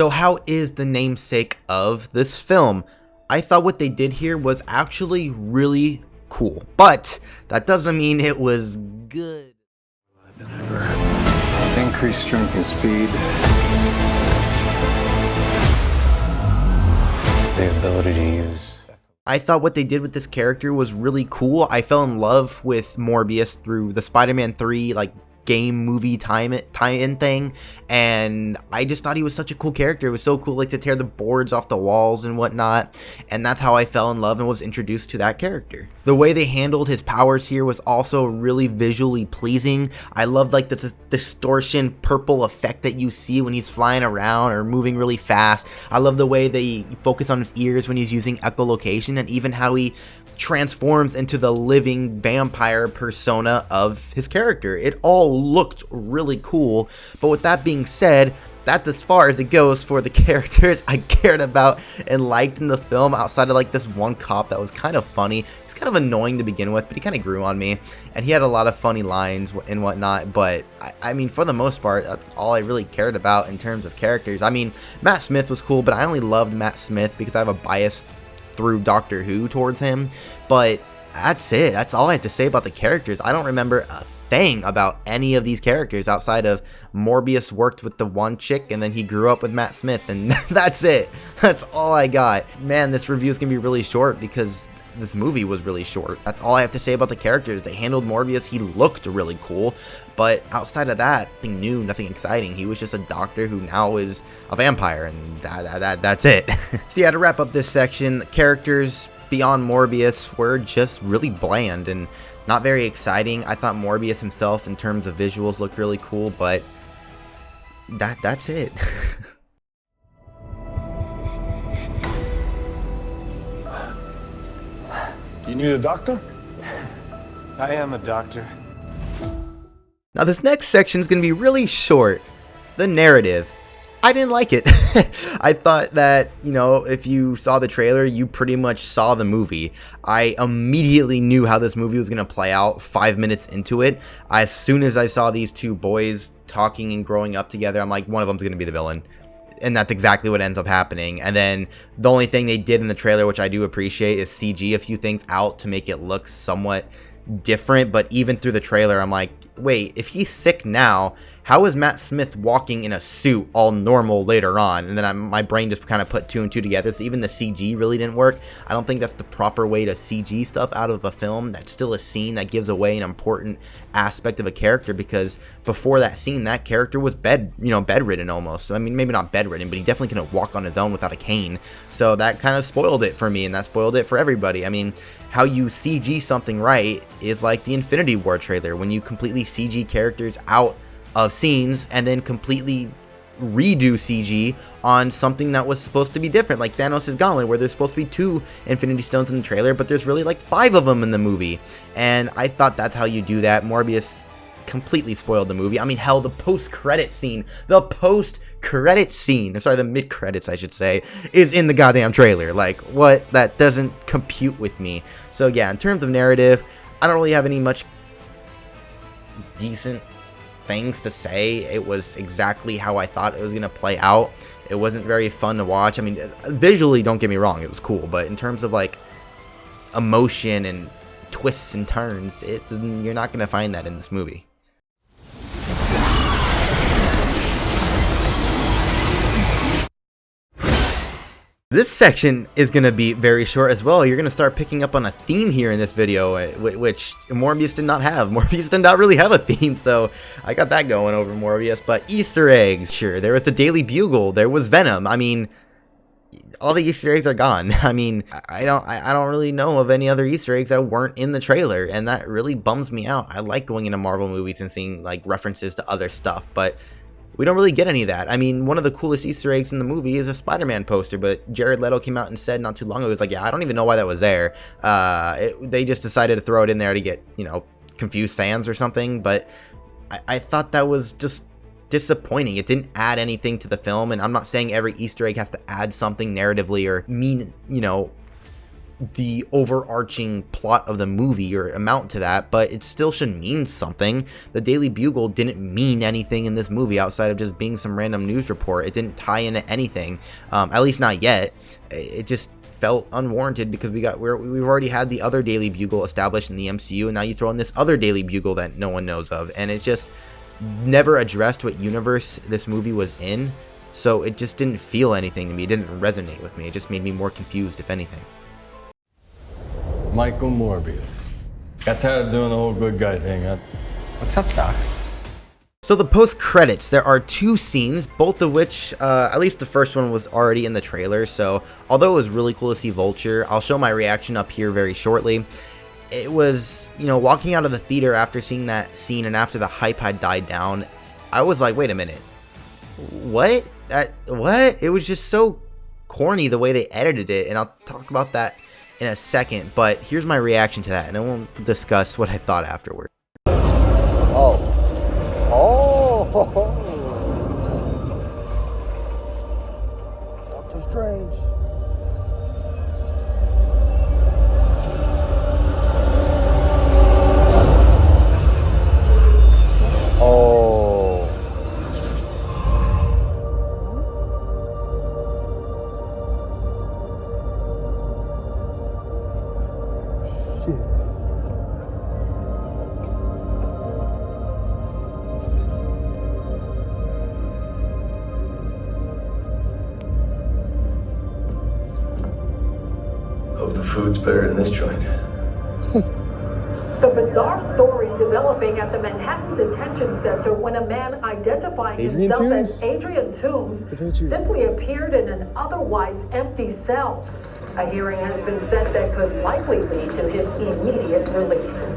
So how is the namesake of this film? I thought what they did here was actually really cool, but that doesn't mean it was good. Increased strength and speed. The ability to use. I thought what they did with this character was really cool. I fell in love with Morbius through the Spider-Man 3 game movie tie-in thing, and I just thought he was such a cool character. It was so cool, to tear the boards off the walls and whatnot, and that's how I fell in love and was introduced to that character. The way they handled his powers here was also really visually pleasing. I loved the distortion purple effect that you see when he's flying around or moving really fast. I love the way they focus on his ears when he's using echolocation, and even how he transforms into the living vampire persona of his character. It all looked really cool, but with that being said, that's as far as it goes for the characters I cared about and liked in the film, outside of this one cop that was kind of funny. He's kind of annoying to begin with, but he kind of grew on me, and he had a lot of funny lines and whatnot. But I mean, for the most part, that's all I really cared about in terms of characters. I mean, Matt Smith was cool, but I only loved Matt Smith because I have a bias through Doctor Who towards him. But that's it. That's all I have to say about the characters. I don't remember a thing about any of these characters outside of Morbius worked with the one chick and then he grew up with Matt Smith, and that's it. That's all I got. Man, this review is gonna be really short because this movie was really short. That's all I have to say about the characters. They handled Morbius. He looked really cool, but outside of that, nothing new, nothing exciting. He was just a doctor who now is a vampire, and that's it. So yeah, to wrap up this section, the characters beyond Morbius were just really bland and not very exciting. I thought Morbius himself, in terms of visuals, looked really cool, but that's it. You need a doctor? I am a doctor. Now this next section is going to be really short. The narrative. I didn't like it. I thought that, if you saw the trailer, you pretty much saw the movie. I immediately knew how this movie was going to play out 5 minutes into it. As soon as I saw these two boys talking and growing up together, I'm like, one of them's going to be the villain. And that's exactly what ends up happening. And then the only thing they did in the trailer, which I do appreciate, is CG a few things out to make it look somewhat different. But even through the trailer, I'm like, wait, if he's sick now, how is Matt Smith walking in a suit all normal later on? And then my brain just kind of put two and two together. So even the CG really didn't work. I don't think that's the proper way to CG stuff out of a film. That's still a scene that gives away an important aspect of a character, because before that scene, that character was bedridden almost. I mean, maybe not bedridden, but he definitely couldn't walk on his own without a cane. So that kind of spoiled it for me, and that spoiled it for everybody. I mean, how you CG something right is like the Infinity War trailer, when you completely CG characters out of scenes and then completely redo CG on something that was supposed to be different, like Thanos' gauntlet, where there's supposed to be 2 Infinity Stones in the trailer, but there's really 5 of them in the movie. And I thought that's how you do that. Morbius completely spoiled the movie. I mean, hell, the post-credit scene, the mid-credits, I should say, is in the goddamn trailer. What? That doesn't compute with me. So yeah, in terms of narrative, I don't really have any much decent things to say. It was exactly how I thought it was going to play out. It wasn't very fun to watch. I mean, visually, don't get me wrong, it was cool, but in terms of emotion and twists and turns, you're not going to find that in this movie. This section is going to be very short as well. You're going to start picking up on a theme here in this video, which Morbius did not have. Morbius did not really have a theme, so I got that going over Morbius. But Easter eggs, sure. There was the Daily Bugle. There was Venom. I mean, all the Easter eggs are gone. I mean, I don't really know of any other Easter eggs that weren't in the trailer, and that really bums me out. I like going into Marvel movies and seeing references to other stuff, but we don't really get any of that. I mean, one of the coolest Easter eggs in the movie is a Spider-Man poster, but Jared Leto came out and said not too long ago, he was like, yeah, I don't even know why that was there. They just decided to throw it in there to get, confused fans or something, but I thought that was just disappointing. It didn't add anything to the film, and I'm not saying every Easter egg has to add something narratively or mean, the overarching plot of the movie or amount to that, but it still should mean something. The Daily Bugle didn't mean anything in this movie outside of just being some random news report. It didn't tie into anything, at least not yet. It just felt unwarranted because we've already had the other Daily Bugle established in the MCU, and now you throw in this other Daily Bugle that no one knows of, and it just never addressed what universe this movie was in, so it just didn't feel anything to me. It didn't resonate with me. It just made me more confused, if anything. Michael Morbius. Got tired of doing the whole good guy thing, huh? What's up, Doc? So the post-credits, there are two scenes, both of which, at least the first one was already in the trailer, so although it was really cool to see Vulture, I'll show my reaction up here very shortly. It was, you know, walking out of the theater after seeing that scene and after the hype had died down, I was like, wait a minute, what? What? It was just so corny the way they edited it, and I'll talk about that in a second, but here's my reaction to that, and I won't discuss what I thought afterward. Doctor Strange. Hope the food's better in this joint. The bizarre story developing at the Manhattan Detention Center when a man identifying himself as Adrian Toombs simply appeared in an otherwise empty cell. A hearing has been set that could likely lead to his immediate release.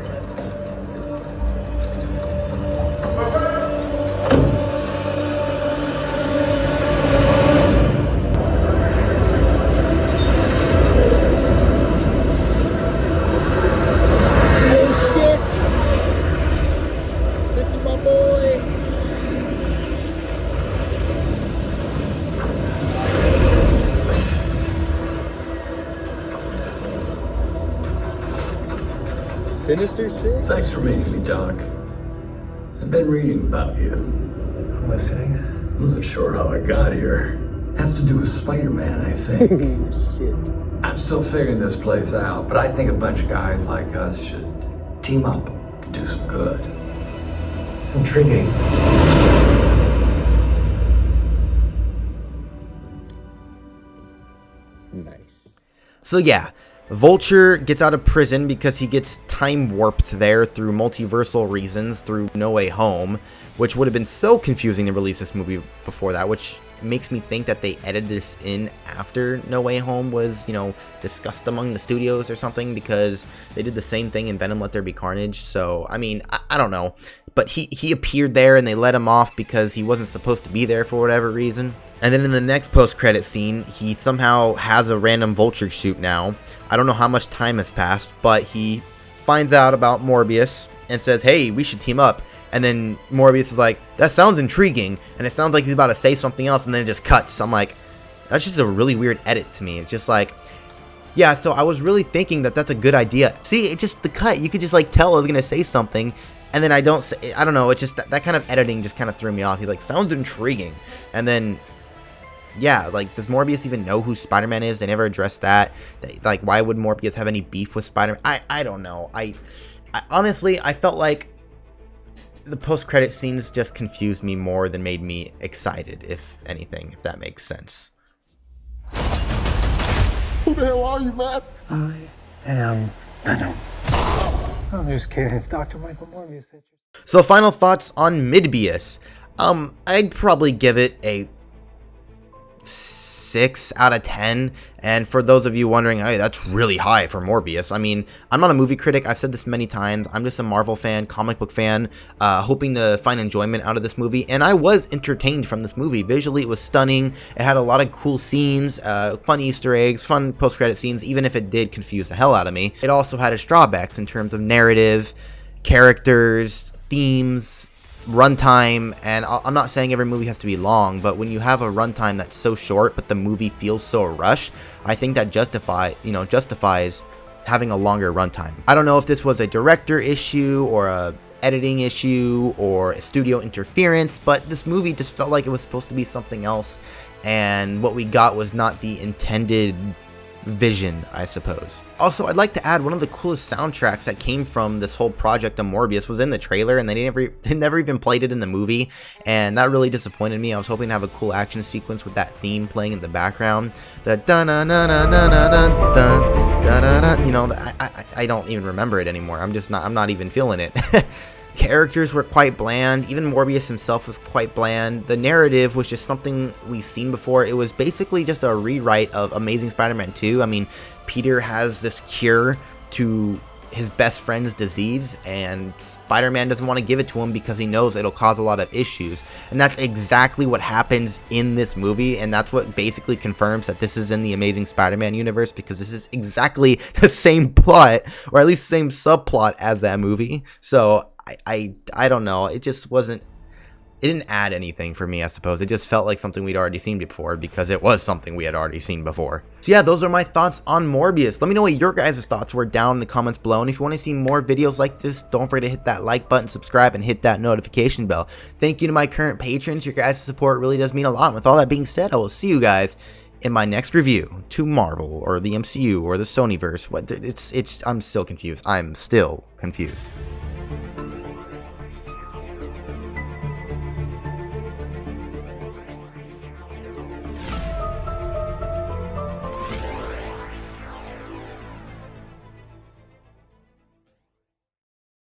Sinister Six? Thanks for meeting me, Doc. I've been reading about you. I'm listening. I'm not sure how I got here. Has to do with Spider-Man, I think. Shit. I'm still figuring this place out, but I think a bunch of guys like us should team up, could do some good. Intriguing. Nice. So yeah, Vulture gets out of prison because he gets time warped there through multiversal reasons through No Way Home, which would have been so confusing to release this movie before that, which makes me think that they edited this in after No Way Home was, you know, discussed among the studios or something, because they did the same thing in Venom Let There Be Carnage. So, I mean, I don't know. But he appeared there and they let him off because he wasn't supposed to be there for whatever reason. And then in the next post-credit scene, he somehow has a random Vulture suit now. I don't know how much time has passed, but he finds out about Morbius and says, hey, we should team up. And then Morbius is like, that sounds intriguing. And it sounds like he's about to say something else, and then it just cuts. I'm like, that's just a really weird edit to me. It's just like, yeah, so I was really thinking that that's a good idea. See, it just, the cut, you could just like tell I was going to say something. And then I don't know, it's just that kind of editing just kind of threw me off. He's like, sounds intriguing. And then, yeah, like, does Morbius even know who Spider-Man is? They never addressed that. Like, why would Morbius have any beef with Spider-Man? I don't know. I honestly, I felt like the post-credit scenes just confused me more than made me excited, if anything, if that makes sense. Who the hell are you, man? I am Venom. I'm just kidding. It's Dr. Michael Morbius. So, final thoughts on Midbius. I'd probably give it a 6 out of 10, and for those of you wondering, hey, that's really high for Morbius. I mean, I'm not a movie critic, I've said this many times. I'm just a Marvel fan, comic book fan, hoping to find enjoyment out of this movie, and I was entertained from this movie. Visually, it was stunning. It had a lot of cool scenes, fun Easter eggs, fun post-credit scenes, even if it did confuse the hell out of me. It also had its drawbacks in terms of narrative, characters, themes, runtime, and I'm not saying every movie has to be long, but when you have a runtime that's so short but the movie feels so rushed, I think that justifies having a longer runtime. I don't know if this was a director issue or a editing issue or a studio interference, but this movie just felt like it was supposed to be something else, and what we got was not the intended vision, I suppose. Also, I'd like to add, one of the coolest soundtracks that came from this whole project of Morbius was in the trailer, and they never even played it in the movie, and that really disappointed me. I was hoping to have a cool action sequence with that theme playing in the background. The you know, I don't even remember it anymore. I'm not even feeling it. Characters were quite bland. Even Morbius himself was quite bland. The narrative was just something we've seen before. It was basically just a rewrite of Amazing Spider-Man 2. I mean, Peter has this cure to his best friend's disease, and Spider-Man doesn't want to give it to him because he knows it'll cause a lot of issues. And that's exactly what happens in this movie, and that's what basically confirms that this is in the Amazing Spider-Man universe, because this is exactly the same plot, or at least the same subplot as that movie. So I don't know, it just wasn't, it didn't add anything for me, I suppose. It just felt like something we'd already seen before, because it was something we had already seen before. So yeah, those are my thoughts on Morbius. Let me know what your guys' thoughts were down in the comments below, and if you want to see more videos like this, don't forget to hit that like button, subscribe, and hit that notification bell. Thank you to my current patrons. Your guys' support really does mean a lot. And with all that being said, I will see you guys in my next review to Marvel, or the MCU, or the Sonyverse. I'm still confused. I'm still confused.